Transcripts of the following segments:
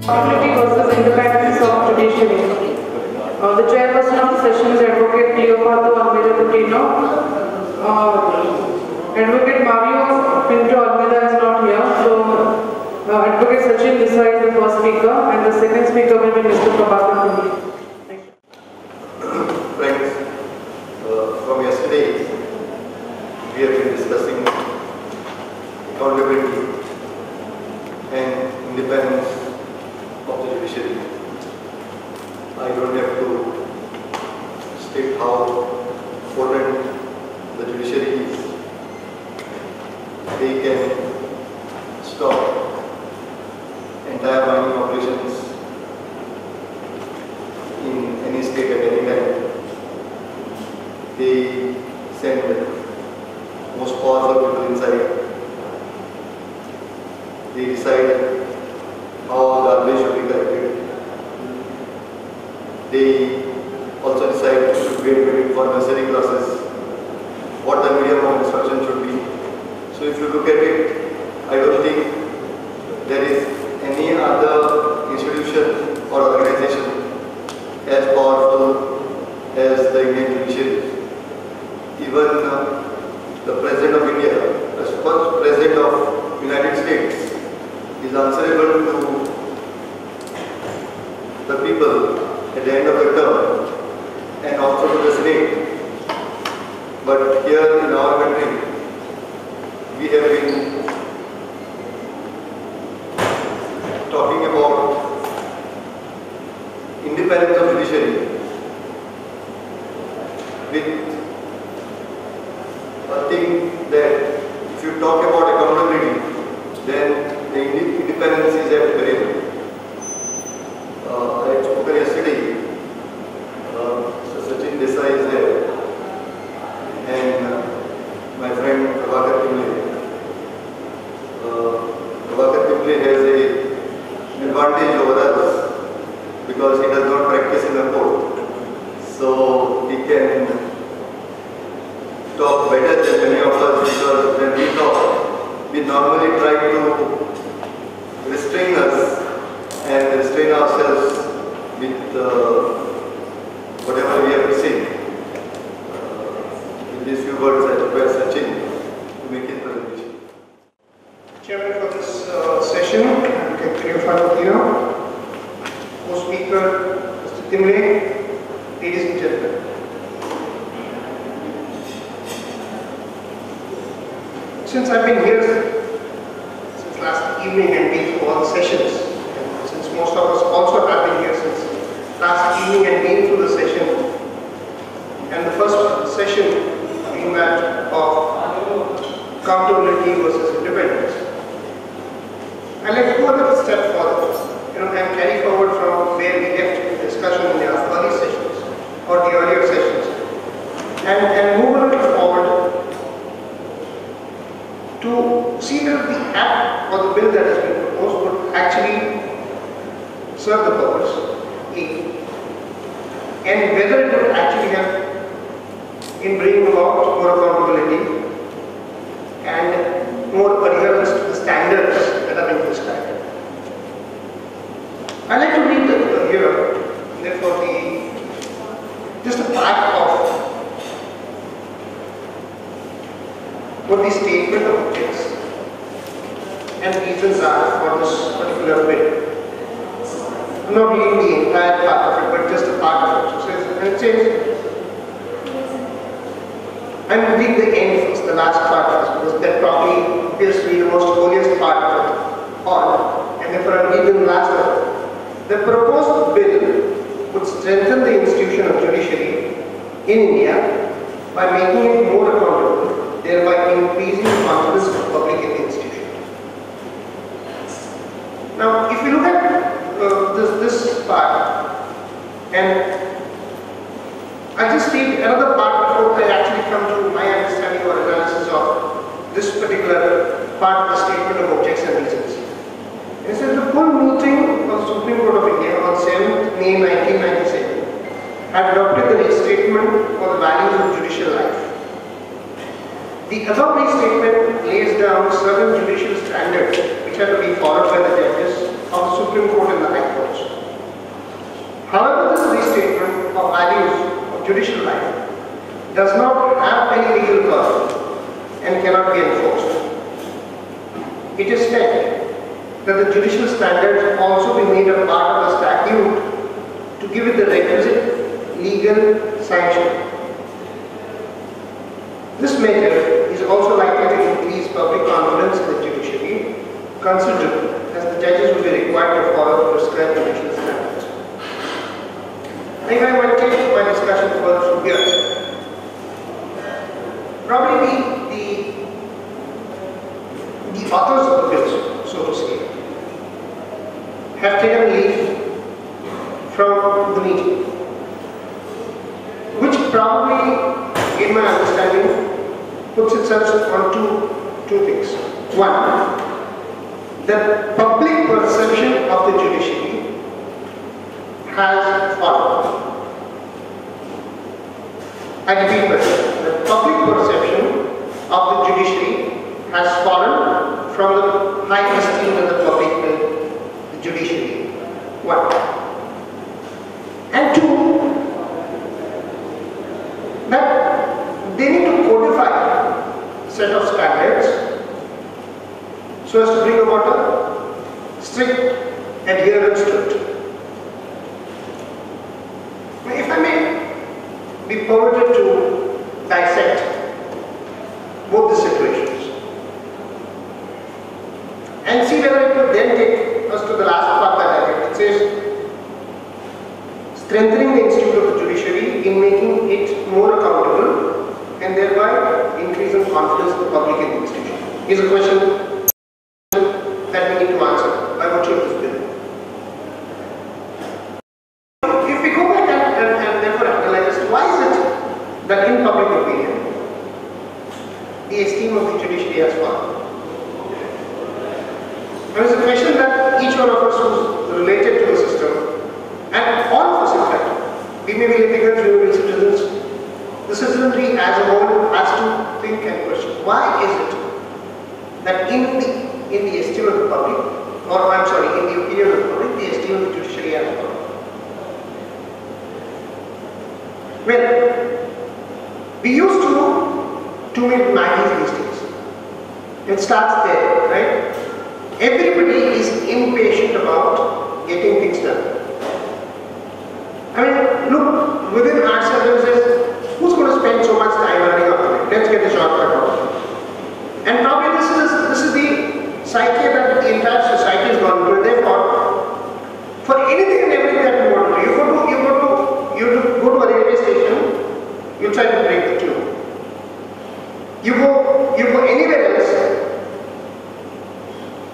Accountability versus independence of judiciary. The chairperson of the session is Advocate Cleopato Almeida Coutinho. Advocate Mario Pinto Almeida is not here, so Advocate Sachin Desai is the first speaker, and the second speaker will be Mr. Prabhakar Tumble. Friends, from yesterday we have been discussing accountability and independence of the judiciary. I don't have to state how important the judiciary is. They can stop entire mining operations in any state at any time. They send most powerful people inside. They decide how garbage should be collected. They also decide who should get credit for nursery classes, what the medium of instruction should be. So if you look at it, I don't think there is any other institution or organization as powerful as the Indian judiciary. Even the President of India, the first President of United States, is answerable to the people at the end of the term and also to the Senate. But here in our country, we have been talking about independence of judiciary with a thing that if you talk about accountability, then the independence is at peril. I had spoken yesterday, Mr. Sachin Desai is there, and my friend Prabhakar Tumble. Prabhakar Tumble has an advantage over us because he does not practice in the court. So he can talk better than many of us, because when we talk, we normally try to restrain us and restrain ourselves with whatever we have to say. In these few words, I request Sachin to make his presentation. Chairman for this session, Advocate Cleopato Coutinho, co-speaker Mr. Timle, ladies and gentlemen. Since I've been here since last evening and been through all the sessions, and since most of us also have been here since last evening and been through the session, and the first session being that of accountability versus independence, I'd like to go a little step further, and carry forward from where we left the discussion in the early sessions or the earlier sessions, and move a little forward to see that the act or the bill that has been proposed would actually serve the purpose, and whether it would actually help in bringing about more accountability and more adherence to the standards that have been prescribed. I'd like to read here, therefore, just a part of what the statement of objects and reasons are for this particular bill. I'm not reading the entire part of it, but just a part of it. So it says, I'm reading the end first, the last part first, because that probably appears to be the most holiest part of it all. And therefore I'm reading the last one. The proposed bill would strengthen the institution of judiciary in India by making it more accountable, thereby increasing the confidence of the public in the institution. Now, if you look at this part, and I just read another part before I actually come to my understanding or analysis of this particular part of the statement of objects and reasons. It says the full meeting of the Supreme Court of India on 7th May 1997 had adopted the restatement for the values of judicial life. The above restatement lays down certain judicial standards which are to be followed by the judges of the Supreme Court and the High Courts. However, this restatement of values of judicial life does not have any legal power and cannot be enforced. It is said that the judicial standards also be made a part of the statute to give it the requisite legal sanction. This measure is also likely to increase public confidence in the judiciary considerably, as the judges will be required to follow the prescribed judicial standards. Now, if I might take my discussion further from here, probably the authors of the bills, so to say, have taken leave from the meeting, which probably, in my understanding, puts itself on two things. One, the public perception of the judiciary has fallen. I repeat that the public perception of the judiciary has fallen from the high esteem of the public in the judiciary. One. And two, that they need to codify a set of standards so as to bring about a strict adherence to it. If I may be permitted to dissect both the situations and see whether it will then take us to the last part that I read. It says, strengthening the institute of the judiciary in making it more accountable and thereby increasing confidence of the public in the institution is a question that we need to answer by virtue of this bill. If we go back and therefore analyze this, why is it that in public opinion the esteem of the judiciary has fallen? There is a question that each one of us who is related to the system, and all of us in fact, we may be litigants, we may be citizens, the citizenry as a whole has to think and question, why is it that in the esteem of the public, or I'm sorry, in the opinion of the public, the esteem of the judiciary has fallen? Well, we used to 2-minute Maggies these days. It starts there, right? Everybody is impatient about getting things done. I mean, look, within ourselves, who's going to spend so much time running after it? Let's get the shortcut out. And probably this is the psyche that the entire society has gone through. Therefore, for anything and everything that we want to do, you go to a railway station, you try to break the tune. You go anywhere else,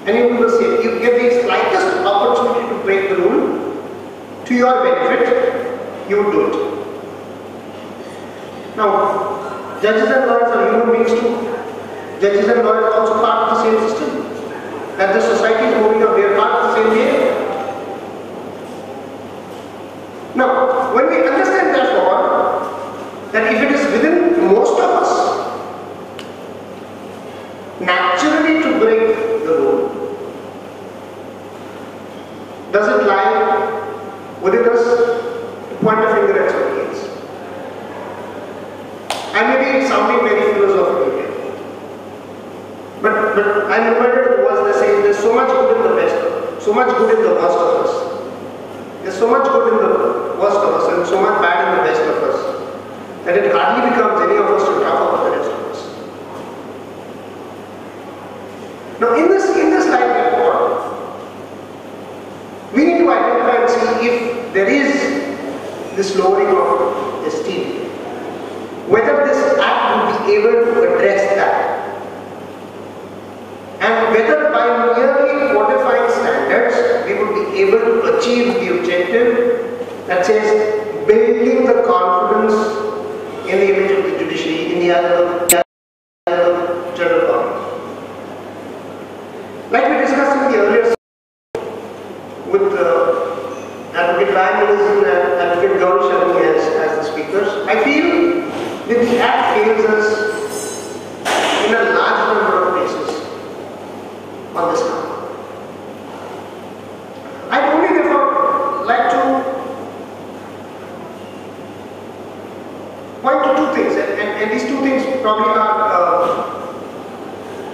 and you do the same. You get the slightest opportunity to break the rule to your benefit, you would do it. Now, judges and lawyers are human beings too. Judges and lawyers are also part of the same system. That the society is moving on, they are part of the same game. Now, when we understand therefore that if it is within most of us naturally to break the rule, does it lie within us to point a finger at somebody else? I may be sounding very philosophical here, but I'm reminded of words that say there's so much good in the best, so much good in the worst of us. There's so much good in the worst of us and so much bad in the best of us that it hardly becomes any of us to talk about the rest of us. Now, in this light, therefore, we need to identify and see if there is this lowering of esteem, whether this act will be able to address that, and whether by merely codifying standards we will be able to achieve the objective that says building the confidence in the image of the judiciary in the other general public. Like we discussed in the earlier with Advocate Ryan and Advocate Gauri Sharma as the speakers, I feel that the Act fails us in a large number of places on this count.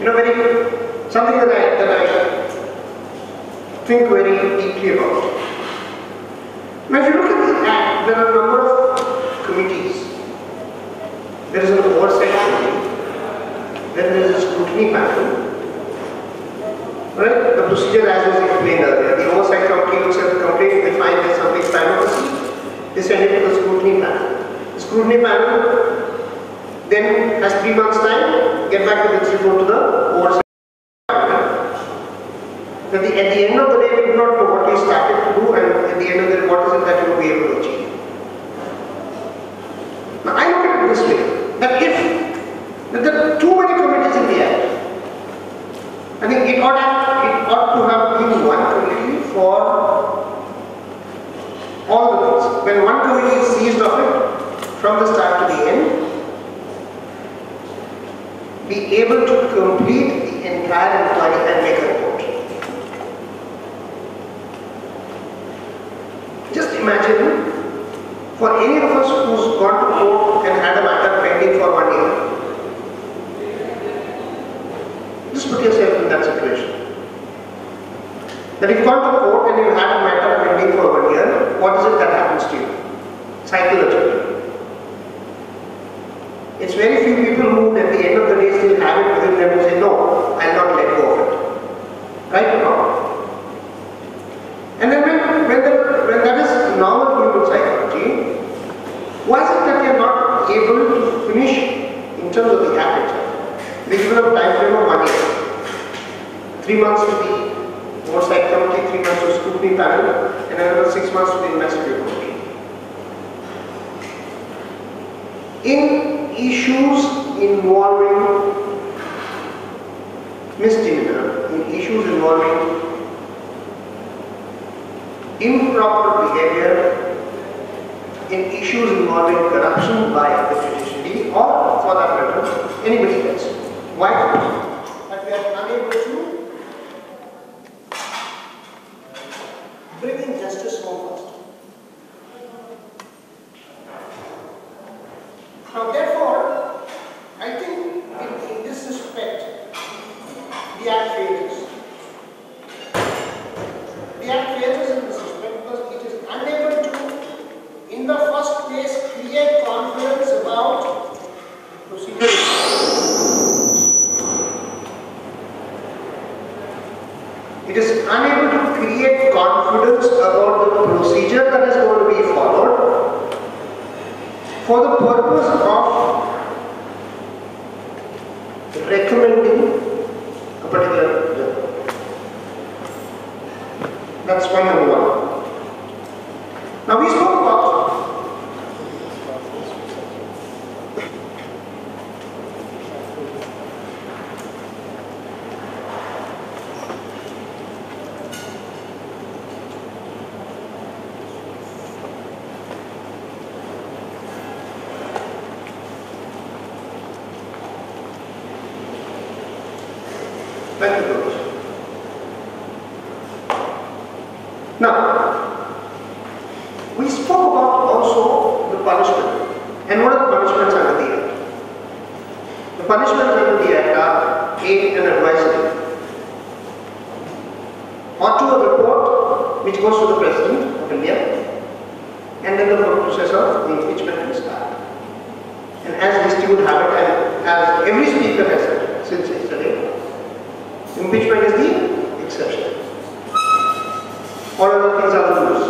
something that I think very deeply about. Now, if you look at the Act, there are a number of committees. There is an oversight committee, then there is a scrutiny panel. Right? The procedure as was explained earlier. The oversight committee looks at the complaint, they find there's something privacy, they send it to the scrutiny panel. The scrutiny panel then has 3 months time, get back with its report to the oversight panel. At the end of the day, we do not know what we started to do, and at the end of the day, what is it that we will be able to achieve. Now, I look at it this way, that if there are too many committees in the Act, I think it ought to have been one committee for all the things. When one committee is seized of it, from the start to the end, be able to complete the entire inquiry and make a report. Just imagine, for any of us who's gone to court and had a matter pending for 1 year, just put yourself in that situation. That if you've gone to court and you had a matter pending for 1 year, what is it that happens to you? Psychologically. It's very few people who at the end of the day still have it within them to say, no, I'll not let go of it. Right or not? And then when that is normal human psychology, why is it that they are not able to finish in terms of the act itself? They give them a time frame of 1 year. 3 months to the oversight committee, 3 months to the scrutiny panel, and another 6 months to the investigative committee. In issues involving misdemeanor, in issues involving improper behavior, in issues involving corruption by the judiciary, or for that matter, anybody else. Why? That we are unable to bring in justice home first. Now, therefore, I think in this respect, the Act fails. The Act fails in this respect because it is unable to, in the first place, create confidence about procedure. It is unable to create confidence about the procedure that is going to be followed for the purpose of recommending a particular job. That's point number 1. Now we spoke about Now, we spoke about also the punishment. And what are the punishments under the Act? The punishments under the Act are A, an advisory, or to a report which goes to the President of India, and then the process of the impeachment will start. And as you would have it, and as every speaker has said since yesterday, impeachment is the exception. All other things are the rules.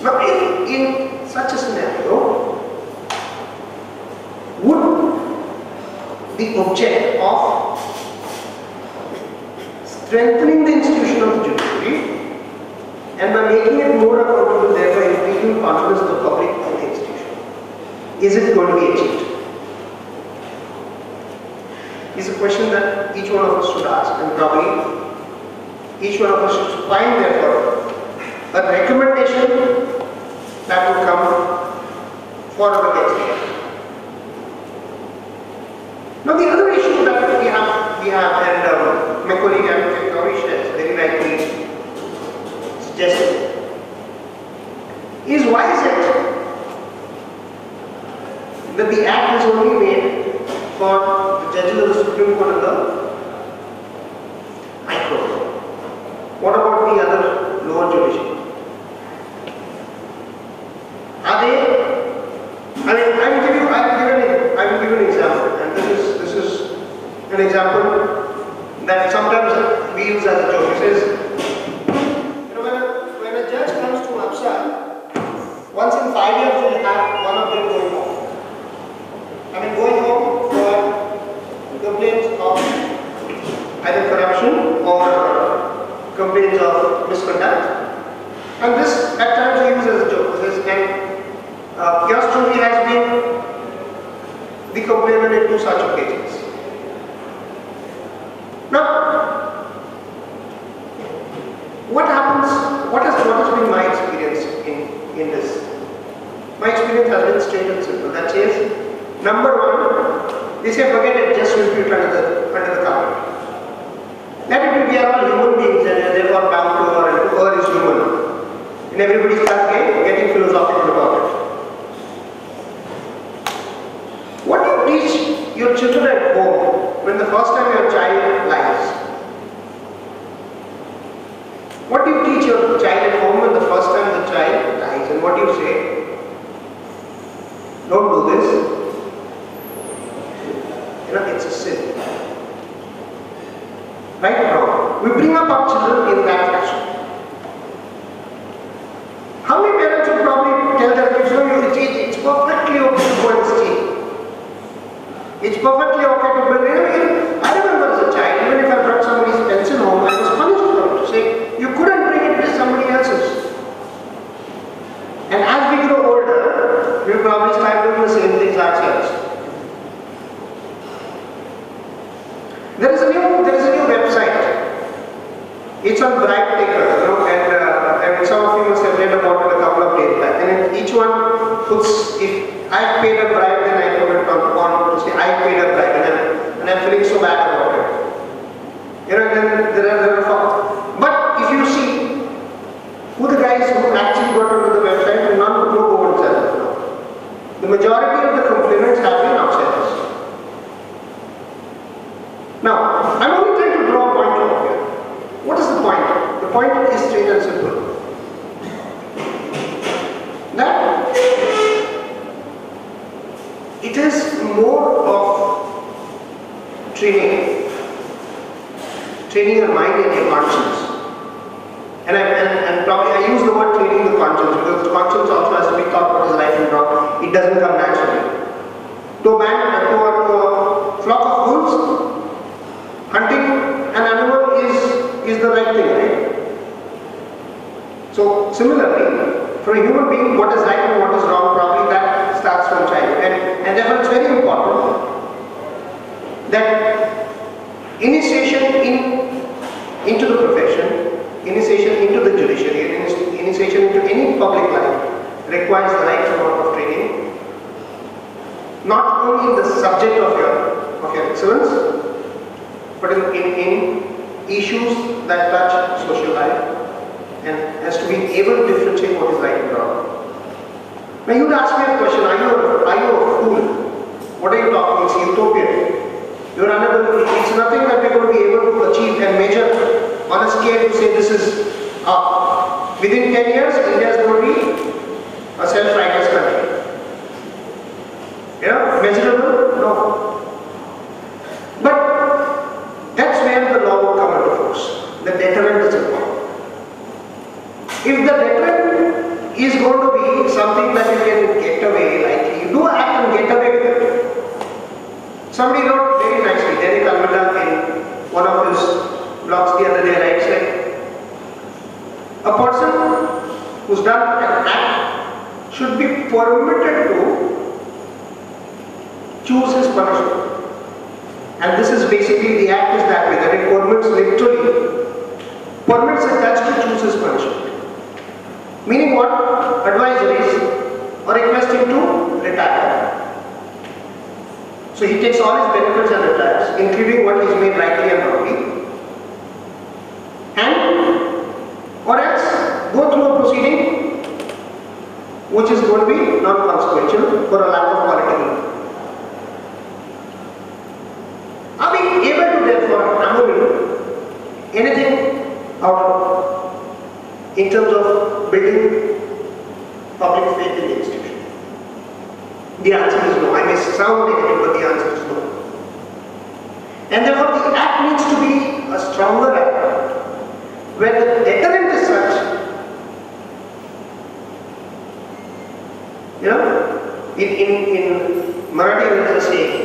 Now, if in such a scenario, would the object of strengthening the institution of the judiciary and by making it more accountable, thereby increasing confidence of the public in the institution, is it going to be achieved? Is a question that each one of us should ask, and probably each one of us should find therefore a recommendation that will come forward against it. Now the other issue that we have and my colleague Advocate Gaurish has very rightly suggested is why is it that the Act is only made for the judges of the Supreme Court and the High Court. What about the other lower judiciary? Are they? I mean, I will give you an example, and this is an example that sometimes we use as a joke. It says, you know, when a judge comes to Apsa, once in 5 years they will have one of them going home. I mean, going home for complaints of either corruption or complaints of misconduct. And this at times we use as a joke. Yours truly has been the complainant in 2 such occasions. Now, what happens? What has been my experience in this? My experience has been straight and simple. That says, number one, they say forget it, just sweep it under the carpet. Let it be, we are all human beings and therefore bound to err, and to err is human. And everybody starts getting philosophical about it. What do you teach your children at home when the first time your child lies? What do you teach your child at home when the first time the child lies? And what do you say? Don't do this. You know, it's a sin. Right or wrong? We bring up our children in that fashion. How many parents would probably tell their kids, no, it's perfectly okay to go and steal. It's perfectly okay to bring it. I remember as a child, even if I brought somebody's pencil home, I was punished for it. To say, you couldn't bring it, it is somebody else's. And as we grow older, we probably start doing the same things ourselves. There is a new website. It's on Bribe Taker, you know, and some of you must have read about it a couple of days back. And each one puts, if I paid a bribe, then I put it on to say I paid a bribe, and I'm feeling so bad about it. You know, then there are. But if you see who the guys who actually got onto the website, and none would know who themselves. The majority of the complainants have been outsiders. Now, I'm only trying to draw a point over here. What is the point? The point is straight and simple. That it is more of training your mind and your conscience. And probably I use the word training the conscience because the conscience also has to be taught what is right and wrong. It doesn't come naturally. To a flock of wolves, hunting an animal is the right thing, right? So similarly, for a human being, what is right and what is wrong, probably that starts from childhood. And therefore it's very important that initiation into the profession, initiation into the judiciary, initiation into any public life requires the right amount of training, not only in the subject of your excellence, but in issues that touch social life, and has to be able to differentiate what is right and wrong. Now you'd ask me a question, are you a fool? What are you talking? It's utopian. You're unable, it's nothing that we're going to be able to achieve and measure on a scale to say this is within 10 years, India is going to be a self-righteous country. You know, measurable? No. But that's where the law will come into force. The deterrent is important. If the deterrent is going to be something that you can get away, like you do act and get away with it. Somebody wrote very nicely, Derek Almeda in one of his blogs the other day writes like, a person who's done an act should be permitted to choose his punishment. And this is basically, the act is that way, that it permits a judge to choose his punishment. Meaning what? Advisories or request him to retire. So he takes all his benefits and retires, including what he's made rightly and wrongly. And, or else, go through a proceeding which is going to be non-consequential for a lack of political. in terms of building public faith in the institution? The answer is no. I may sound negative, but the answer is no. And therefore the act needs to be a stronger act, where the deterrent is such, in Marathi there is a saying,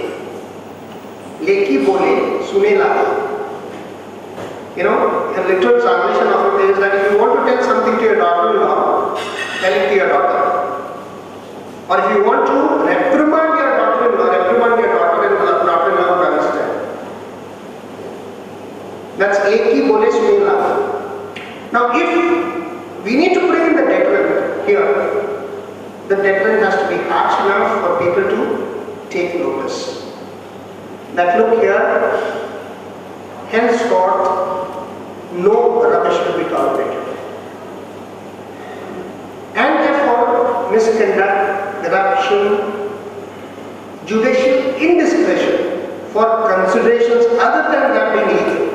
Leki bole, sune lage. A literal translation of it is that if you want to tell something to your daughter-in-law, tell it to your daughter. Or if you want to reprimand your daughter-in-law, reprimand your daughter-in-law to understand. That's Leki bole, sune lage. Now if we need to bring in the deterrent here, the deterrent has to be harsh enough for people to take notice. That look here, henceforth, no rubbish will be tolerated. And therefore, misconduct, corruption, judicial indiscretion for considerations other than that being legal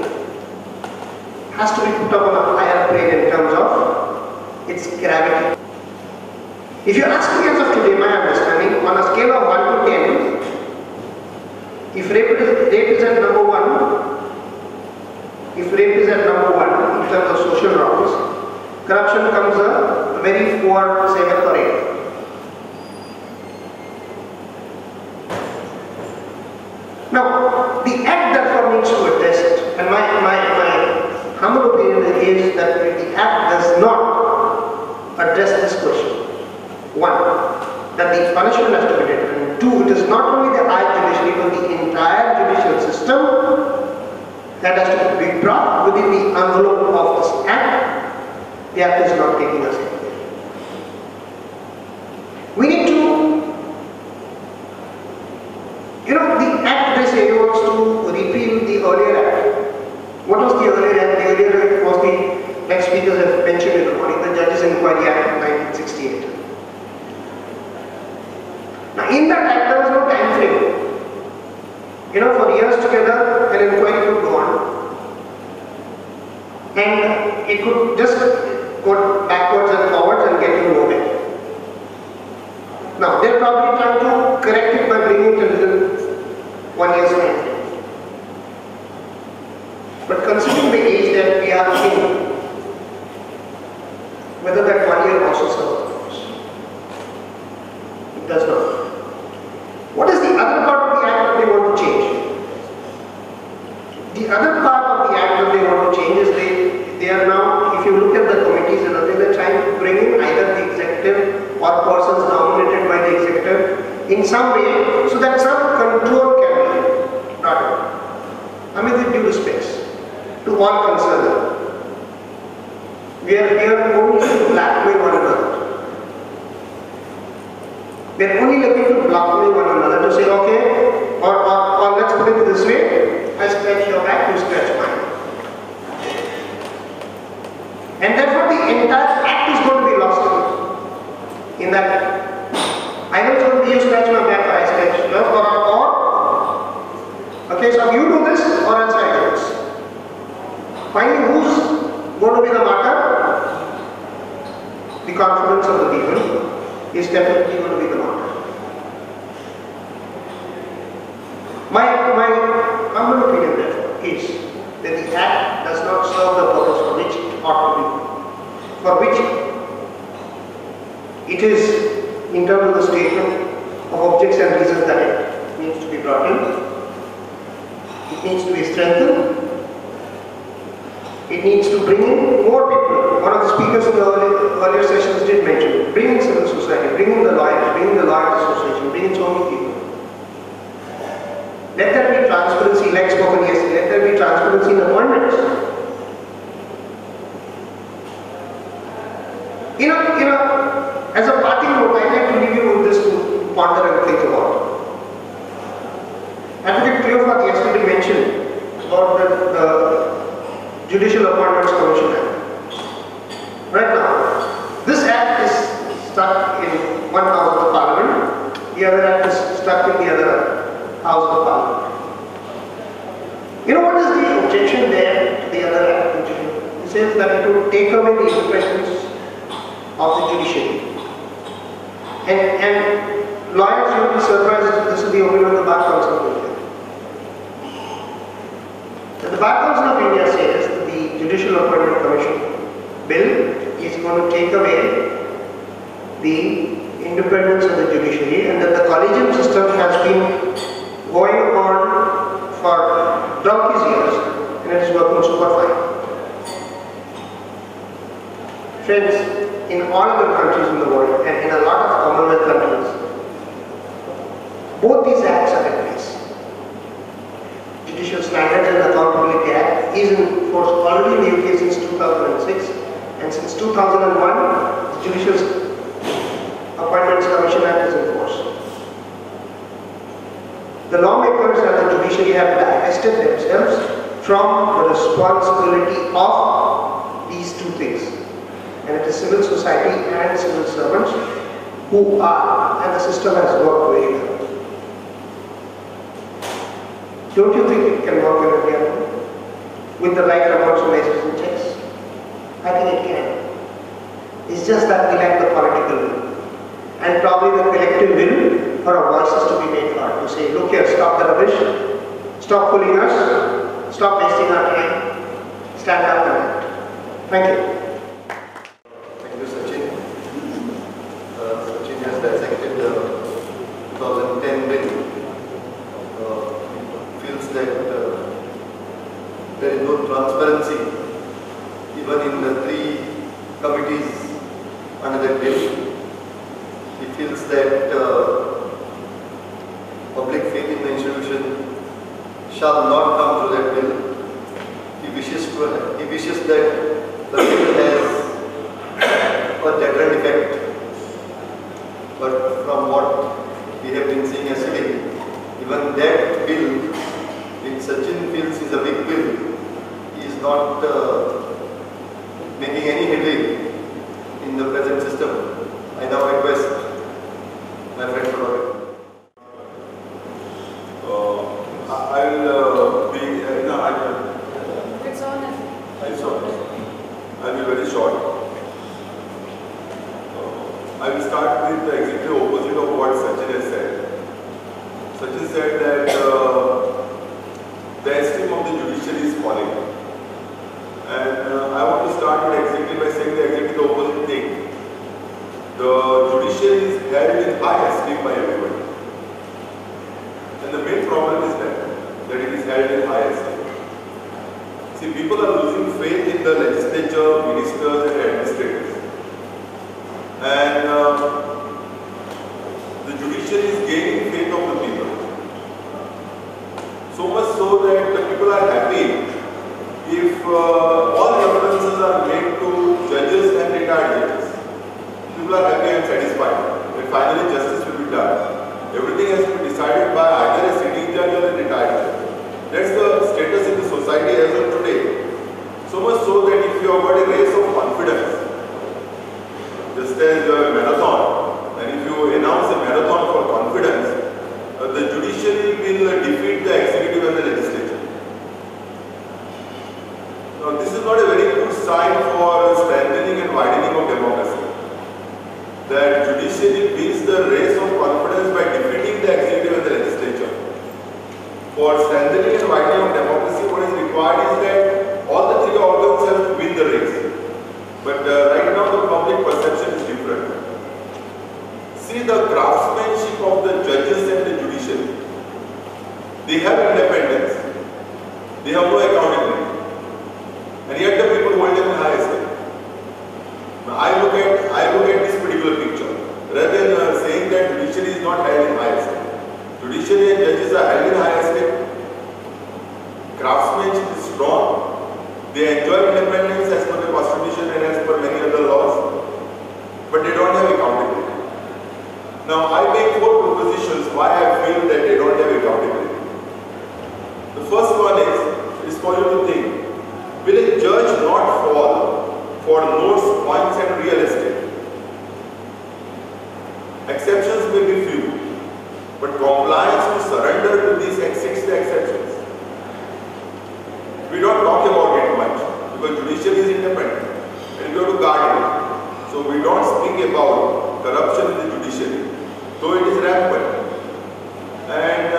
has to be put up on a higher plane in terms of its gravity. If you ask me as of today, my understanding, on a scale of 1 to 10, if rape is at number 1, if rape is at number 1 in terms of social norms, corruption comes a very poor 7 or 8. Now, the act therefore needs to address it, and my humble opinion is that the act does not address this question. 1, that the punishment has to be determined. 2, it is not only the high judiciary but the entire judicial system that has to be brought within the envelope of this act. The act is not taking us anywhere. We need to, the act they say wants to repeal the earlier act. What was the earlier act? The earlier act was the, like speakers have mentioned in the morning, the Judges Inquiry Act of 1968. Now in that act there was no time frame. For years together an inquiry could go on. And it could just go backwards and forwards and get you nowhere. Now they're probably trying to correct it by bringing it within 1 year's time frame. But considering the age that we are in, whether that 1 year also serves the purpose, it does not. What is the other part of the act that they want to change? The other part of the act that they want to change is they are now, if you look at the committees and others, they are trying to bring in either the executive or persons nominated by the executive in some way so that some control can be brought in. I mean, with due respect to all concerned. We are here only to blackmail one another. We are only looking to blackmail one another to say, okay, or let's put it this way, I scratch your back, you scratch mine. And therefore the entire act is going to be lost in that. Either it's going to be you scratch my back or I scratch yours, or okay, so you do this or else I do this. Finally, who's going to be the martyr? The confidence of the people is definitely going to be the martyr. My humble opinion therefore is that the act does not serve the purpose for which it ought to be, for which it is in terms of the statement of objects and reasons that it needs to be brought in. It needs to be strengthened. It needs to bring in more people. One of the speakers in the earlier sessions did mention, bring in civil society, bring in the lawyers, bring in the lawyers association, bring in so many people. Let there be transparency, like spoken yesterday, let there be transparency in appointments. As a parting note, I'd like to leave you with this to ponder and think about. Advocate Cleophas yesterday mentioned about the Judicial Appointments Commission Act. Right now, this act is stuck in one house of the Parliament, the other act is stuck in the other house of the Parliament. You know what is the objection there to the other act? It's says that it would take away the independence of the judiciary. And lawyers, you will be surprised that this is the opinion of the Bar Council of India. The Bar Council of India says that the Judicial Appointment Commission bill is going to take away the independence of the judiciary, and that the collegium system has been going on for donkey's years and it is working super fine. Friends, in all other countries in the world and in a lot of Commonwealth countries, both these acts are in place. Judicial Standards and Accountability Act is in force already in the UK since 2006, and since 2001, the Judicial Appointments Commission Act is in force. The lawmakers and the judiciary have divested themselves from the responsibility of these two things. And it is civil society and civil servants who are, and the system has worked very well. Don't you think it can work in India with the right amounts of measures and checks? I think it can. It's just that we lack the political will. And probably the collective will for our voices to be made heard, to say, look here, stop the rubbish, stop fooling us, stop wasting our time, stand up and act. Thank you. Thank you, Sachin. Sachin has dissected the 2010 bill. Feels that there is no transparency even in the three committees under that bill. He feels that public faith in the institution shall not come through that bill. He wishes that the bill has a deterrent effect. But from what we have been seeing yesterday, even that bill, which Sachin feels is a big bill, he is not making any headway in the present system. I now request my friend Prabhakar. I'll be very short. I will start with the exactly opposite of what Sachin has said. Sachin said that the esteem of the judiciary is falling. And I want to start with exactly by saying the exactly opposite thing. The judiciary is held in high esteem by everybody. And the main problem is that it is held in high esteem. See, people are losing faith in the legislature, ministers and administrators. And the judiciary is gaining faith of the people. So much so that the people are happy if all references are made to judges and retired judges. People are happy and satisfied that finally justice will be done. Everything has to be decided by either a sitting judge or a retired judge. That's the status in the society as of today. So much so that if you have got a race of confidence, just as a marathon, and if you announce a marathon for confidence, the judiciary will defeat the executive and the legislature. Now this is not a very good sign for strengthening and widening of democracy. That judiciary wins the race of confidence by defeating the executive and the legislature. For strengthening and widening of democracy, what is required is that all the three organs have to win the race. But right now the public perception is different. See the craftsmanship of the judges and the judiciary. They have independence. They have no accountability. And yet the people hold them in high esteem. I look at this particular picture. Rather than saying that judiciary is not held in high esteem. Judiciary and judges are held in high esteem. Craftsmanship is strong. They enjoy independence as per the constitution and as per many other laws. But they don't have accountability. Now I make 4 propositions why I feel that they don't have accountability. The first one is for you to think, will a judge not fall for notes, points and real estate? Exceptions may be few, but compliance to surrender to these exceeds the exceptions. We don't talk about it much because judiciary is independent. corruption in the judiciary, though it is rampant. And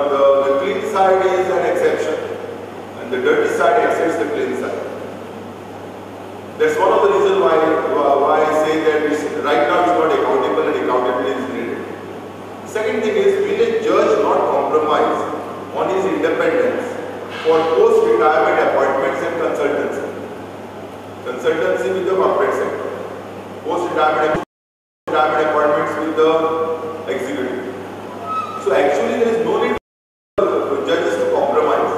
the clean side is an exception, and the dirty side accepts the clean side. That's one of the reasons why I say that right now it's not accountable and accountability is needed. Second thing is, will a judge not compromise on his independence for post-retirement appointments and consultancy? Consultancy with the corporate sector, post-retirement appointments with the executive. So actually there is no need for judges to compromise.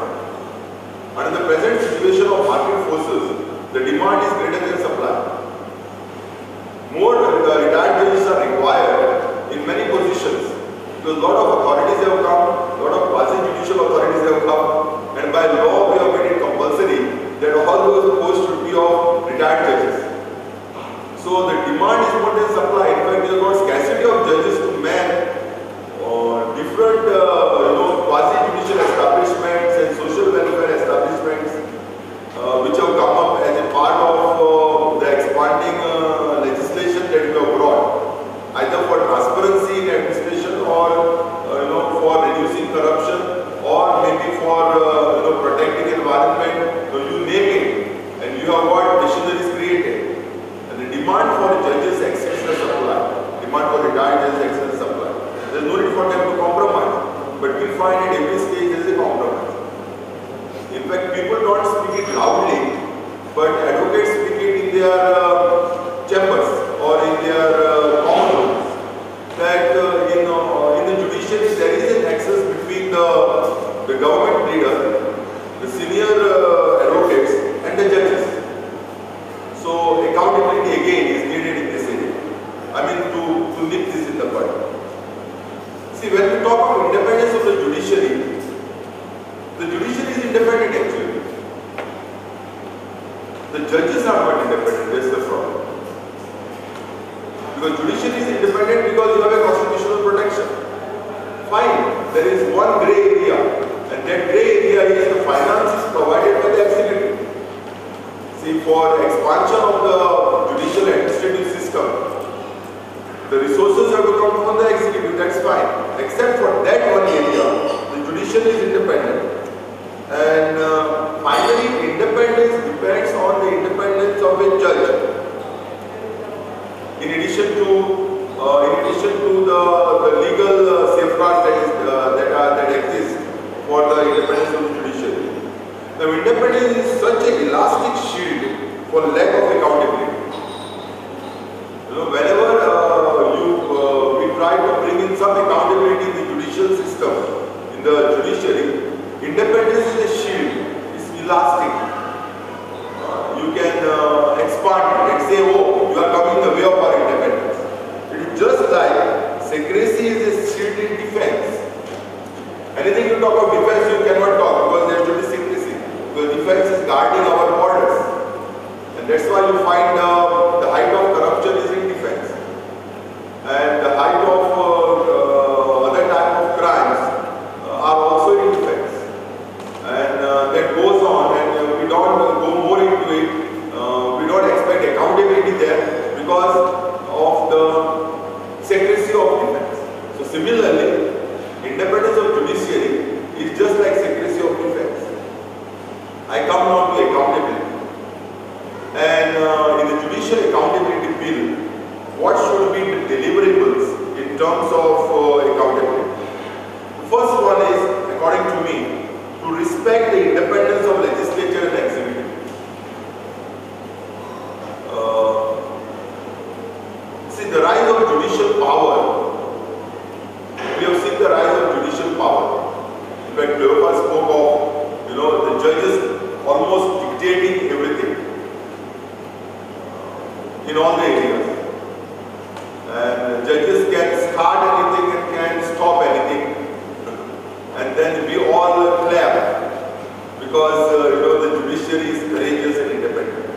Under the present situation of market forces, the demand is greater than supply. More retired judges are required in many positions because a lot of authorities have come, a lot of quasi-judicial authorities have come, and by law we have made it compulsory that all those posts should be of retired judges. So the demand is more than supply. In fact, there is not scarcity of judges to man different quasi-judicial establishments and social welfare establishments which have come up as a part of the expanding legislation that we have brought, either for transparency in administration or for reducing corruption or maybe for protecting environment. You name it, and you have got machineries created. And the demand for judges exceeds the supply. Demand for retired judges exceeds the supply. There is no need for them to compromise. But we find at every stage there is a compromise. In fact, people don't speak it loudly, but advocates speak it in their chambers or in their common rooms. That in the judiciary there is an access between the government leader, the senior advocates, and the judges. So accountability again is needed in this area. I mean to nip this in the bud. See, when we talk of independence of the judiciary is independent actually. The judges are not independent, that's the problem. Because judiciary is independent because you have a constitutional protection. Fine, there is one grey area, and that grey area is the finance is provided by the executive. See, for expansion of the judicial administrative system, the resources have to come from the executive, that's fine. Except for that one area, the judiciary is independent. And finally, independence depends on the independence of a judge. In addition to the legal safeguards that exist for the independence of the judiciary. Now, independence is such an elastic shield for lack of accountability. Whenever we try to bring in some accountability in the judicial system, in the judiciary, independence is a shield, it's elastic. You can expand it and say, oh, you are coming the way of our independence. It is just like secrecy is a shield in defense. Anything you talk of defense, you cannot talk because there should be secrecy. Because defense is guarding our borders. And that's why you find the height of corruption is in defense. And the height of other type of crimes are also in defense. And that goes on, and we don't go more into it. We don't expect accountability there because of the secrecy of defense. So similarly, independence of judiciary is just like secrecy of defense. I come now to accountability. And in the judicial accountability bill, what should be the deliverables in terms of accountability? The first one is, according to me, to respect the independence of legislature and executive. See, the rise of judicial power. We have seen the rise of judicial power. In fact, Deopa spoke of, the judges almost dictating everything in all the areas. And judges can start anything and can stop anything. And then we all clap because the judiciary is courageous and independent.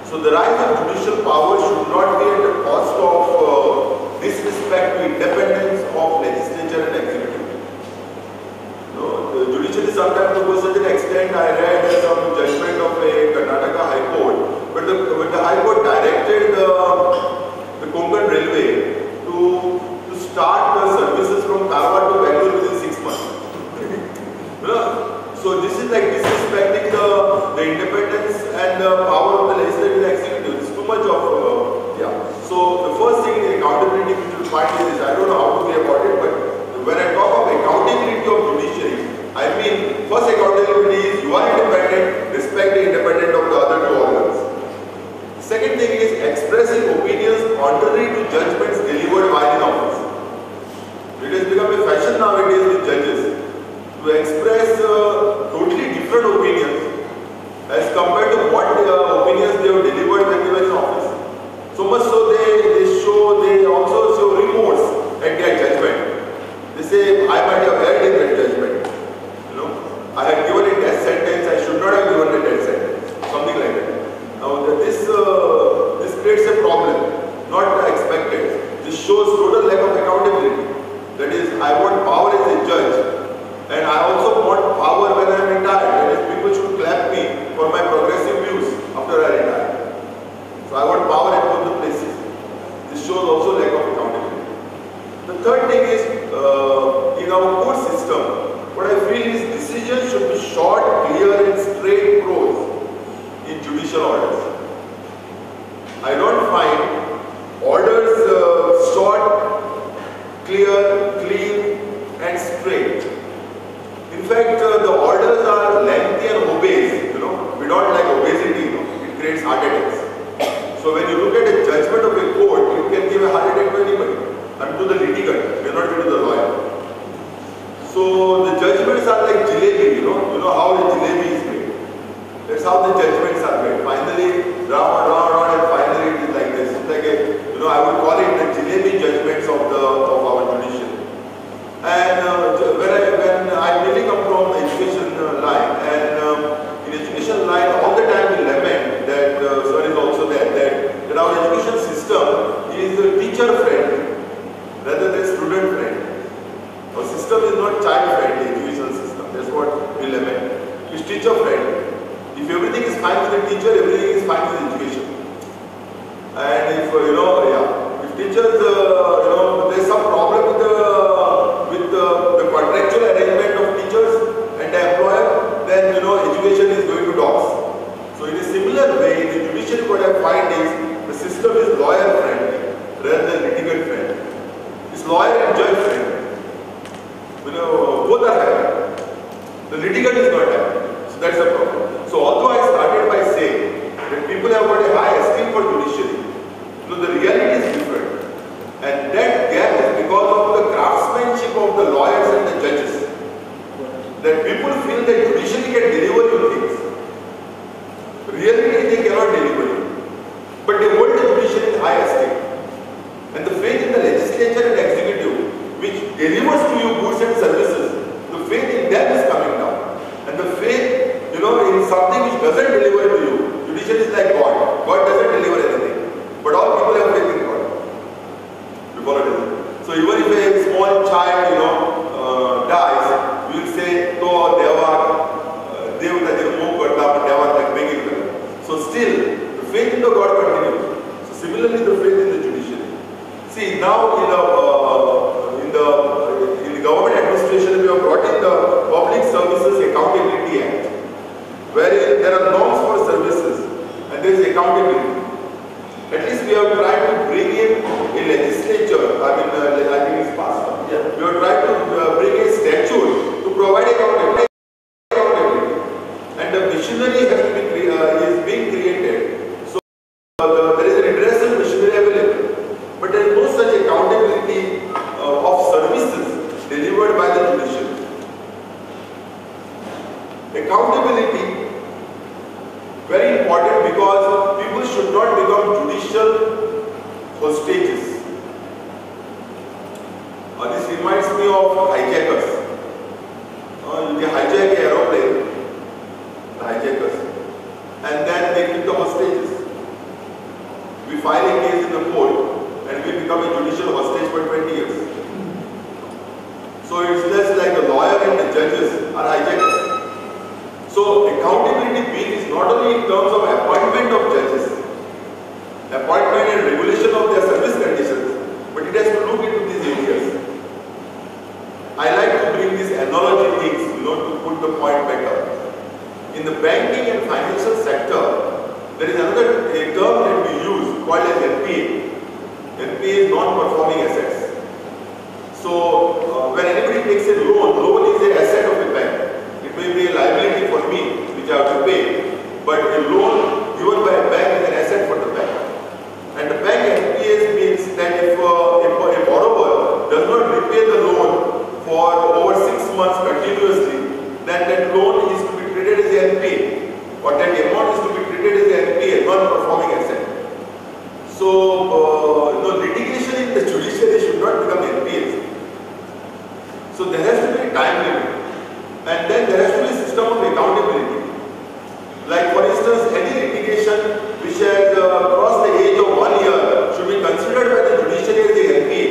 So the rise of judicial power should not be at the cost of disrespect to independence of legislature and executive. The judiciary sometimes to such an extent, I read some judgment of a Karnataka High Court but the High Court directed the Konkan Railway to start the services from Karwar to Bangalore within 6 months. You know? So this is like disrespecting the independence and the power of the legislative and executive. It's too much of, yeah. So the first thing in accountability which you will find is, I don't know how to be about it, but when I talk of accountability of judiciary, I mean, first accountability is you are independent, respect the independence of the other two organs. Second thing is expressing opinions contrary to judgments delivered while in office. It has become a fashion nowadays with judges to express totally different opinions as compared to what opinions they have delivered when they were in office. So much so they also show remorse at their judgment. They say, I might have erred in that judgment. You know, I had given a death sentence, I should not have given a death sentence. Something like that. Now this creates a problem, not expected. This shows total lack of accountability. That is, I want power as a judge, and I also want power when I am retired. That is, people should clap me for my progressive views after I retire. So I want power at both the places. This shows also lack of accountability. The third thing is, in our court system, what I feel is decisions should be short, clear and straight prose in judicial orders. I don't find orders short, clear, clean and straight. In fact, the orders are lengthy and obese. You know, we don't like obesity. You know, it creates heart attacks. So when you look at a judgment of a court, it can give a heart attack to anybody, and to the litigant, may not be to the lawyer. So the judgments are like jalebi. You know how the jalebi is made. That's how the judgments are made. Finally, round, and finally it is like this. It's like a, I would call it the jalebi judgments of our judiciary. And when I really come from the education line, and in education line, all the time we lament that sir is also there, that our education system is teacher friendly rather than student friendly. Our system is not child friendly, educational system. That's what we lament. It's teacher friendly. If everything is fine with the teacher, everything is fine with education. And if if teachers, there's some problem with the contractual arrangement of teachers and the employer, then education is going to dogs. So in a similar way, the judiciary what I find is the system is lawyer friendly rather than litigant friendly. It's lawyer and judge friendly. Both are happy. The litigant is not happy. So that's the problem. So although I started by saying that people have got a high esteem for judiciary, the reality is different. And that gap is because of the craftsmanship of the lawyers and the judges. That people feel that judiciary can deliver you things. Reality, they cannot deliver you. But they hold the judiciary in high esteem. And the faith in the legislature and executive, which delivers to you goods and services, the faith in them is coming down. And the faith, in something which doesn't deliver to you, judiciary is like God. God doesn't deliver anything. But all people have faith in God. You follow it? So even if a small child, dies, you will say, "To Deva, Dev Najir Mukh Karta, but Deva Tak make it." So still, the faith in the God continues. So similarly, the faith in the judiciary. See, now in the government administration, we have brought in the Public Services Accountability Act, wherein there are norms for services and there is accountability. At least we have tried to bring in a legislature, I think it's passed. Yeah. We have tried to bring a statute to provide accountability. And the machinery is being created. So there is an international machinery available. But there is no such accountability of services delivered by the judiciary. Accountability, very important, because people should not become judicial hostages. This reminds me of hijackers. You can hijack an aeroplane, the hijackers, and then they keep the hostages. We file a case in the court and we become a judicial hostage for 20 years. So it's less like the lawyer and the judges are hijackers. So accountability bill is not only in terms of appointment of judges, and regulation of their service conditions, but it has to look into these areas. I like to bring these analogy things, to put the point better. In the banking and financial sector, there is another term that we use called as NPA. NPA is non-performing assets. So, when anybody takes a loan is an asset of the bank. It may be a liability for me, which I have to pay, but a loan given by a bank is an asset for the bank. And the bank NPAs means that if a borrower does not repay the loan for over 6 months continuously, then that loan is to be treated as an NPA, or that amount is to be treated as an NPA, non-performing asset. So, litigation in the judiciary should not become NPAs. So there has to be a time limit, and then there has to be a system of accountability. Like for instance, any litigation which has crossed the age of 1 year should be considered by the judiciary as a NPA.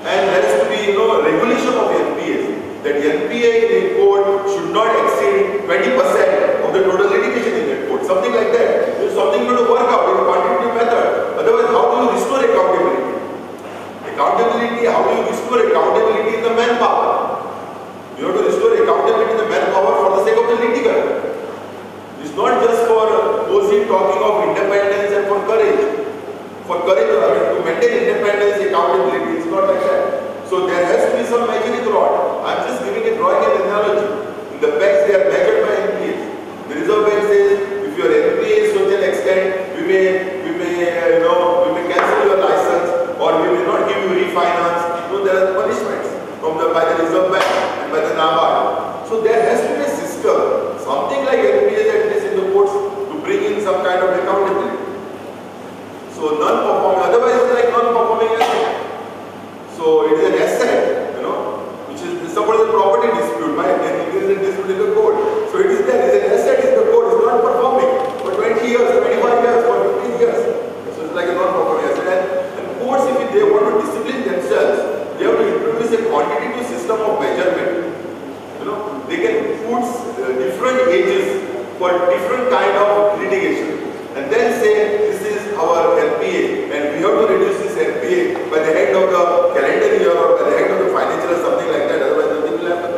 And there has to be regulation of NPAs. That NPA in a court should not exceed 20% of the total litigation in that court. Something like that. There's something going to work out in a quantitative method. Otherwise, how do you restore accountability? How do you restore accountability in the manpower? You have to restore accountability in the manpower for the sake of the litigant. It's not just for posing talking of independence and for courage. For courage, to maintain independence, accountability, it's not like that. So there has to be some measuring rod. I'm just giving a drawing an analogy. In the banks, they are measured by NPAs. The Reserve Bank says, if your NPA is to an extent, we may cancel your license, or we will not give you refinance. There are punishments by the Reserve Bank and by the NABARD. So there has to be a system, something like NPAs at least in the courts, to bring in some kind of accountability. So non-performing, otherwise it's like non-performing asset. So it is an asset, which is suppose a property dispute, right? Then it is a dispute in the court. So it is there, it is an asset in the court, it's not performing for 20 years, 25 years, for 15 years. So it's like a non-performing asset. And courts, if they want to discipline themselves, they have to introduce a quantitative system of measurement. They can put different ages for different kind of litigation, and then say this is our NPA, and we have to reduce this NPA by the end of the calendar year or by the end of the financial or something like that. Otherwise, nothing will happen.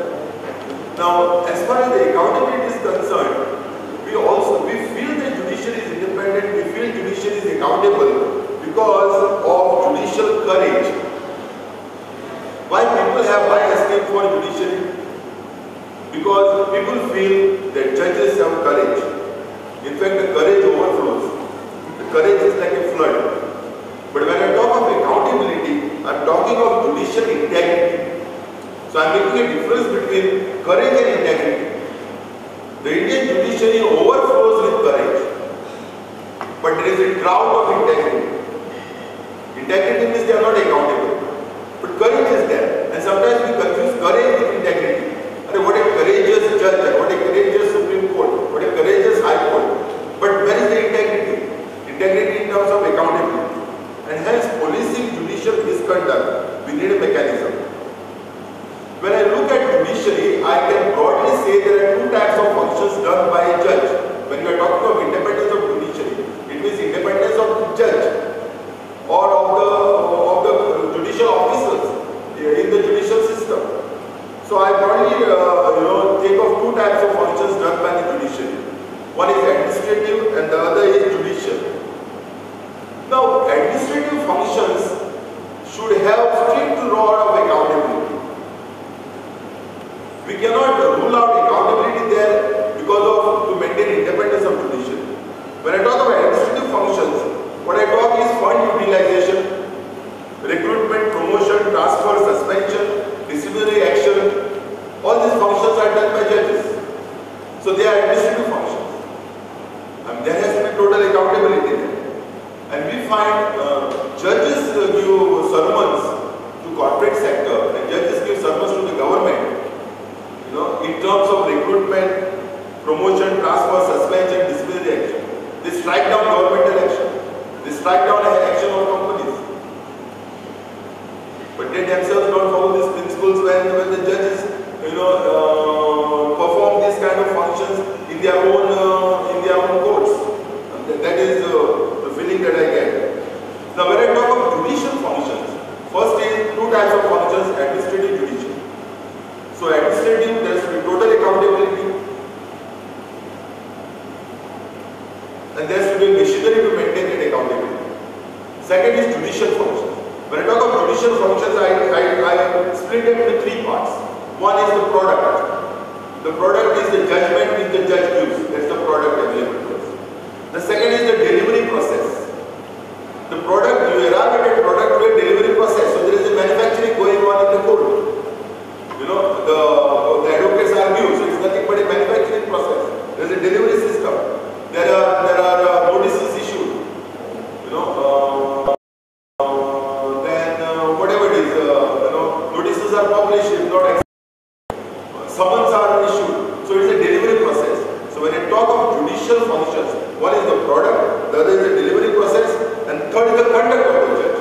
Now, as far as the accountability is concerned, we feel that judiciary is independent. We feel judiciary is accountable because of judicial courage. Why people have high esteem for judiciary? Because people feel that judges have courage. In fact, the courage overflows. The courage is like a flood. But when I talk of accountability, I am talking of judicial integrity. So I am making a difference between courage and integrity. The Indian judiciary overflows with courage, but there is a drought of integrity. Integrity means they are not accountable, but courage is there. And sometimes we confuse courage with integrity. What a courageous judge, what a courageous Supreme Court, what a courageous High Court. But where is the integrity? Integrity in terms of accountability. And hence, policing judicial misconduct, we need a mechanism. When I look at judiciary, I can broadly say there are two types of functions done by a judge. When you are talking of independence of judiciary, it means independence of the judge or of the judicial officers in the judicial system. So I broadly think of two types of functions done by the judiciary. One is administrative and the other is judicial. Now, administrative functions should have strict rod of accountability. We cannot rule out accountability there because to maintain independence of judiciary. When I talk about administrative functions, what I talk is fund utilization, recruitment, promotion, transfer, suspension, disciplinary action. All these functions are done by judges. So they are administrative functions. And there has to be total accountability there. And we find judges give sermons to corporate sector and judges give sermons to the government. In terms of recruitment, promotion, transfer, suspension, disciplinary action. They strike down governmental action. They strike down action of companies. But they themselves don't follow these principles when the judges perform these kind of functions in their own courts. And that is the feeling that I get. accountability. Second is judicial functions. When I talk of judicial functions, I split it into three parts. One is the product. The product is the judgment which the judge gives. That's the product available to us. The second is the delivery process. The product, you arrive at a product to a delivery process. So there is a manufacturing going on in the court. You know, the advocates argue, so it's nothing but a manufacturing process. There is a delivery system. There are notices issued. You know, whatever it is, notices are published, if not summons are issued. So it's a delivery process. So when I talk of judicial functions, one is the product, the other is the delivery process, and third is the conduct of the judge.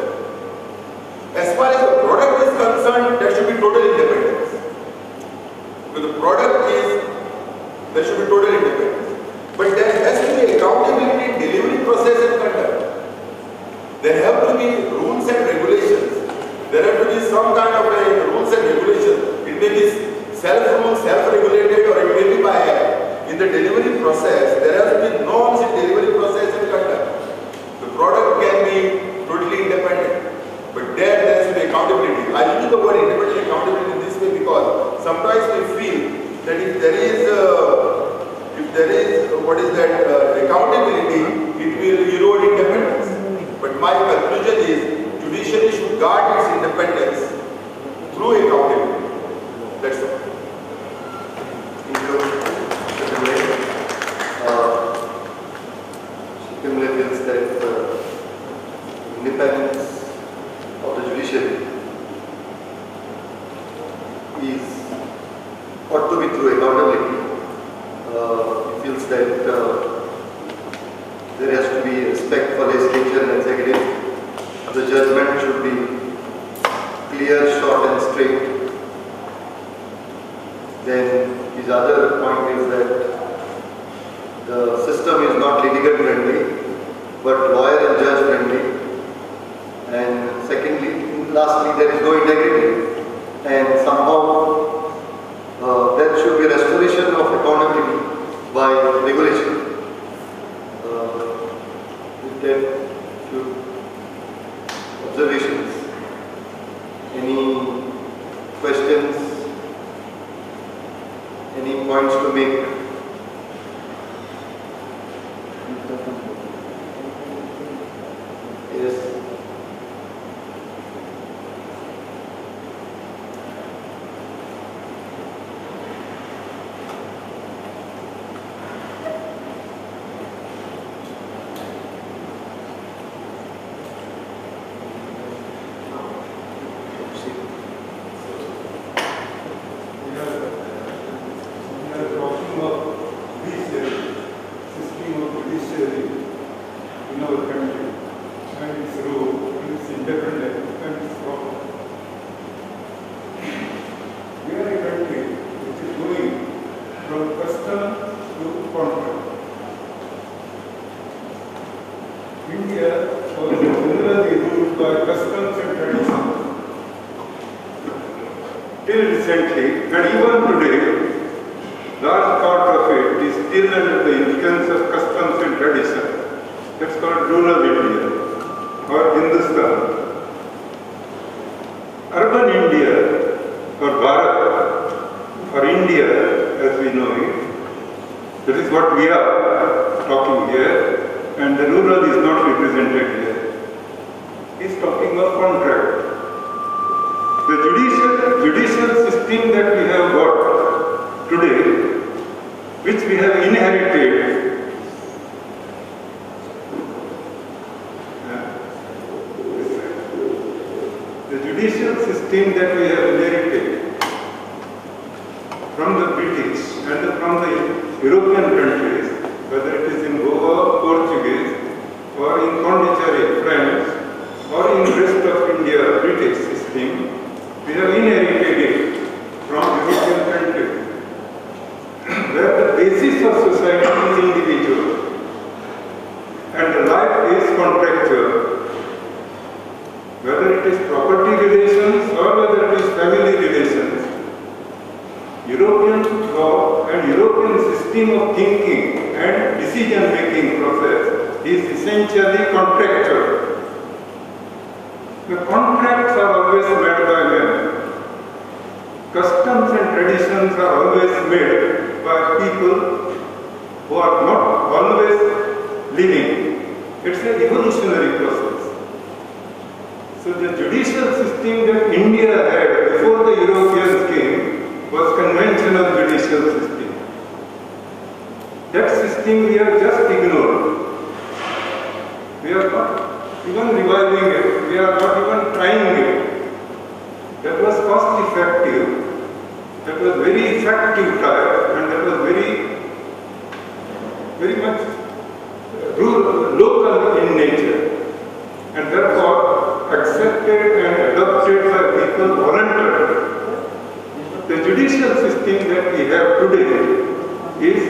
As far as the product is concerned, there should be total independence. Because the product is, there should be total independence. But there has to be accountability in delivery process and conduct. There have to be rules and regulations. There have to be some kind of a rules and regulations. It may be self-rule, self-regulated, or it may be by act. In the delivery process, there have to be norms in delivery process and conduct. The product can be totally independent, but there has to be accountability. I use the word independent accountability in this way because sometimes we feel that if there is accountability, it will erode independence. But my conclusion is judiciary should guard its independence through accountability. That's all. Similar feels that independence of the judiciary is ought to be through accountability. It feels that there has to be respect for legislature and executive. The judgment should be clear, short and straight. Then his other point is that the system is not litigant friendly, but lawyer and judge friendly. And secondly, lastly, there is no integrity. And somehow there should be restoration of accountability by regulation. With that few observations. Any questions? Any points to make? Yes. European system of thinking and decision-making process is essentially contractual. The contracts are always made by men. Customs and traditions are always made by people who are not always living. It's an evolutionary process. So the judicial system that India had before the Europeans came was conventional judicial system. That system we have just ignored. We are not even reviving it. We are not even trying it. That was cost effective. That was very effective type, and that was very much local in nature, and therefore accepted and adopted by people voluntarily. The judicial system that we have today is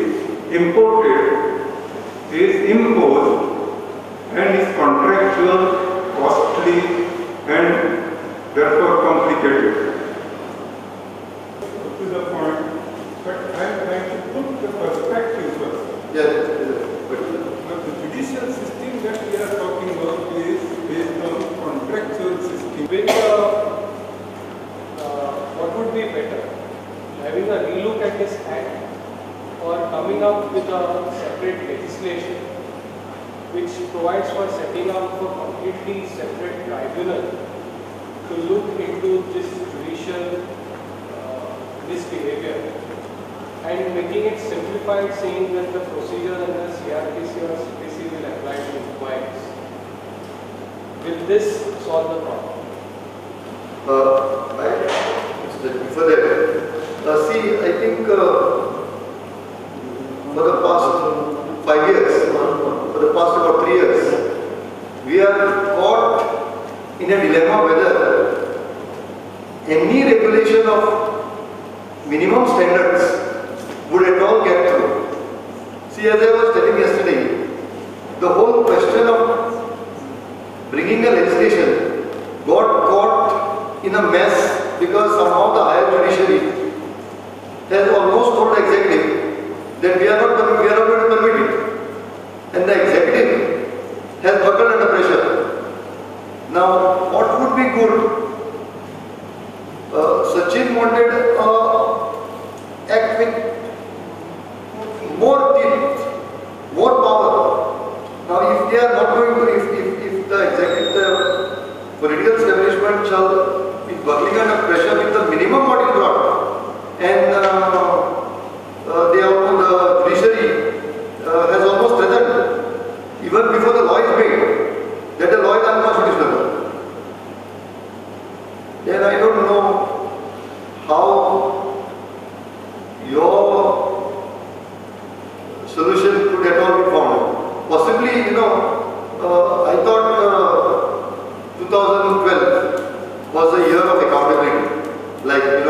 imported, is imposed, and is contractual, costly, and therefore complicated. To the point, but I am trying to put the perspective first. Yes. But the judicial system that we are talking about is based on contractual system. What would be better? Having a relook at this act or coming up with a separate legislation which provides for setting up a completely separate tribunal to look into this judicial misbehavior and making it simplified, saying that the procedure under CRPC or CPC will apply to inquiries. Will this solve the problem? Before that, see, I think for the past 5 years, for the past about 3 years, we are caught in a dilemma whether any regulation of minimum standards would at all get through. See, as I was telling yesterday, the whole question of bringing a legislation got caught in a mess because somehow the higher judiciary has almost told the executive that we are not going to permit it. And the executive has buckled under pressure. Now, what would be good? Sachin wanted an act with more teeth, more power. Now, if they are not going to, if the executive, the political establishment shall be buckling under pressure with the minimum what is brought, and the judiciary has almost threatened, even before the law is made, that the law is unconstitutional. Then I don't know how your solution could at all be found. Possibly, I thought 2012 was a year of accountability. Like, in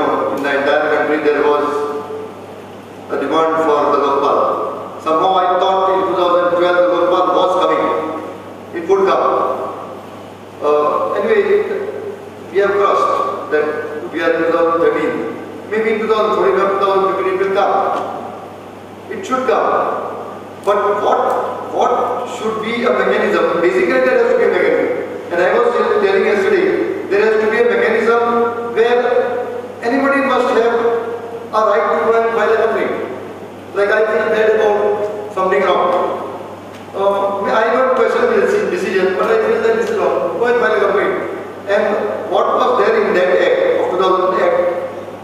the entire country there was a demand for the Lokpal. Somehow I thought in 2012 the Lokpal was coming. It would come. Anyway, we have crossed that we are in 2013. Maybe in 2014 or 2015 it will come. It should come. But what should be a mechanism? Basically there has to be a mechanism. And I was telling yesterday, there has to be a mechanism where anybody must have a right to go and file a complaint. Like I feel bad about something wrong. I don't question the decision, but I feel that this is wrong. Go and file a complaint. And what was there in that act of 2000 act,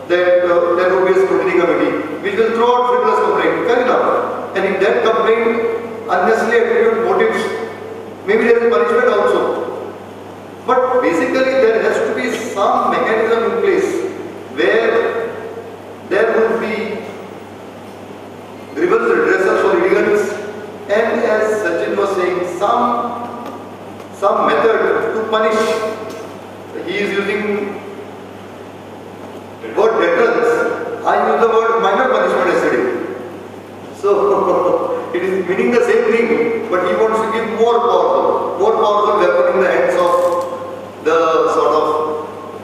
that there would be a scrutiny committee which will throw out frivolous complaint. Fair enough. And if that complaint unnecessarily attribute motives, maybe there is punishment also. But basically there has to be some mechanism in place where there would be grievance redressals for litigants, and as Sachin was saying, some method to punish. He is using word deterrence. I use the word minor punishment yesterday. So it is meaning the same thing, but he wants to give more powerful weapon in the hands of the sort of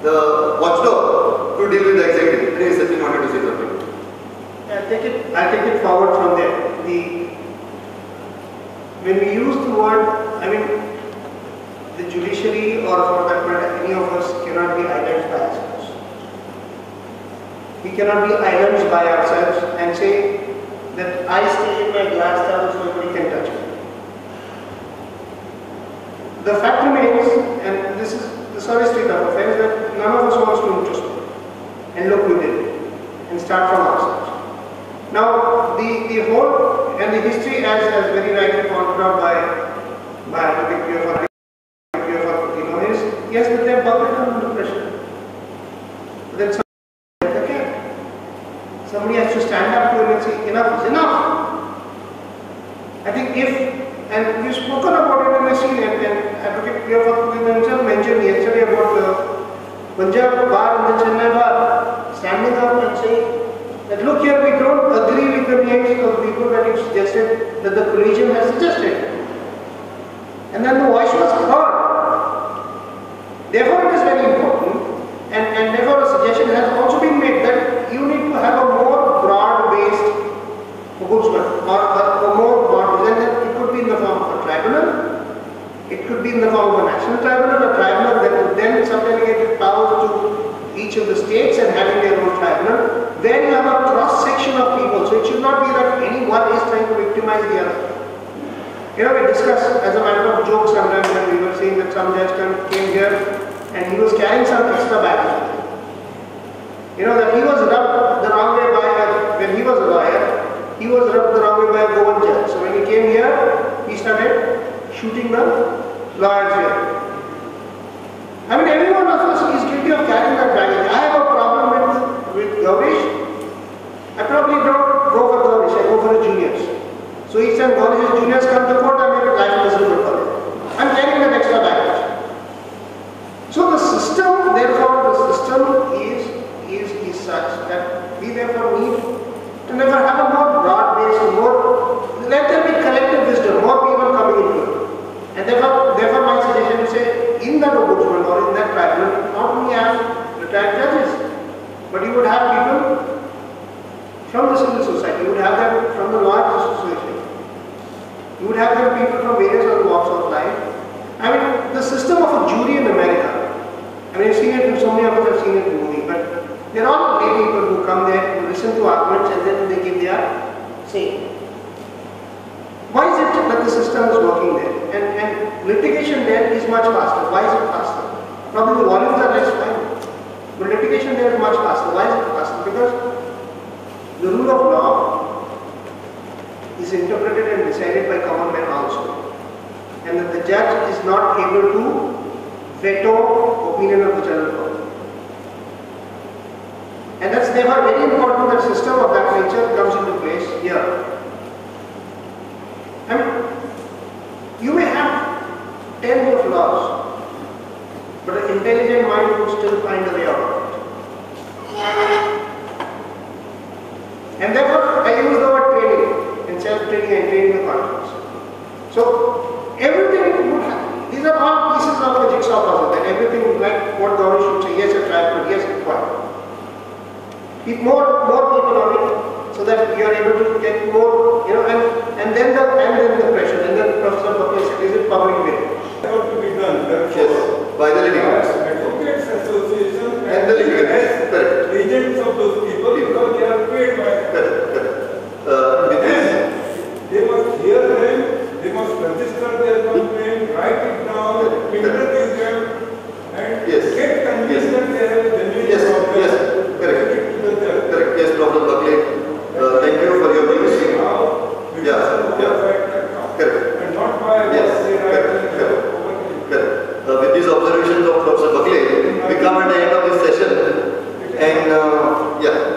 the watchdog to deal with the executive. Today Sachin wanted to say something. I'll take it forward from there. when we use the word, I mean, the judiciary or for that matter any of us cannot be islands by ourselves. We cannot be islands by ourselves and say that I stay in my glass tower so nobody can touch me. The fact remains, and this is the sorry state of affairs, that none of us wants to introspect. And look, we did. And start from ourselves. Now, the whole, and the history as very rightly pointed out by Advocate Priya is, yes, that they have buckled under pressure. But then somebody has to stand up to it and say, enough is enough. I think if, and we've spoken about it in the scene, and Advocate Priya himself mentioned yesterday about the Punjab bar and the Chennai bar, standing up and saying that look here, we don't agree with the names of the people that you suggested, that the collegium has suggested. And then the voice was heard. Therefore it is very important, and therefore a suggestion has also been made that you need to have a more broad-based ombudsman, or a more broad-based, and it could be in the form of a tribunal, it could be in the form of a national tribunal, a tribunal that would then subdelegate powers to each of the states and having their own tribunal, where you have a cross-section of people. So it should not be that any one is trying to victimize the other. You know, we discussed as a matter of joke sometimes when we were saying that some judge came here and he was carrying some extra baggage with him. You know, that he was rubbed the wrong way by, when he was a lawyer, he was rubbed the wrong way by a Goan judge. So when he came here, he started shooting the lawyer's way. I mean, every one of us is guilty of carrying that baggage. I have a problem with Gaurish. I probably don't go for Gaurish, I go for the juniors. So each time Gaurish's juniors come to court, I make life miserable for them. I'm carrying that extra baggage. So the system, therefore, the system is such that we therefore need to never have a more broad-based, more, let there be collective wisdom, more people coming into it. And therefore my suggestion is say, in that ombudsman or in that tribunal, not only have retired judges, but you would have people from the civil society, you would have them from the lawyers association, you would have them people from various other walks of life. I mean, the system of a jury in America, I mean, I've seen it in so many of us have seen it in the movie, but they're all lay people who come there, who listen to arguments and then they give their say. Why is it that the system is working there? And litigation there is much faster. Why is it faster? Probably the volumes are less, fine. But litigation there is much faster. Why is it faster? Because the rule of law is interpreted and decided by common men also. And that the judge is not able to veto opinion of the general court. And that's therefore very important that system of that nature comes into place here. I mean, you may have tens of laws, but an intelligent mind would still find a way out of it. And therefore, I use the word training and self-training and training the conscience. So, everything would happen. These are all pieces of a jigsaw puzzle, that everything like what Gaurish should say, yes, a tribunal, yes, required. Keep more people on it, so that you are able to get more, you know, and then the pressure, and then Professor Bakri said, is it public way? What to be done? Yes, by the litigants. Advocates Association And the litigants, correct. agents of those people because they are paid by they must hear them, they must register their complaint, write it down, interview them, and get convinced that they have genuine problem. Yes, correct. Correct, yes, Professor Bakri. Thank you for your views. Correct. And not by what they write. Correct. With these observations of Professor Bakri, we come at the end of this session. And yeah.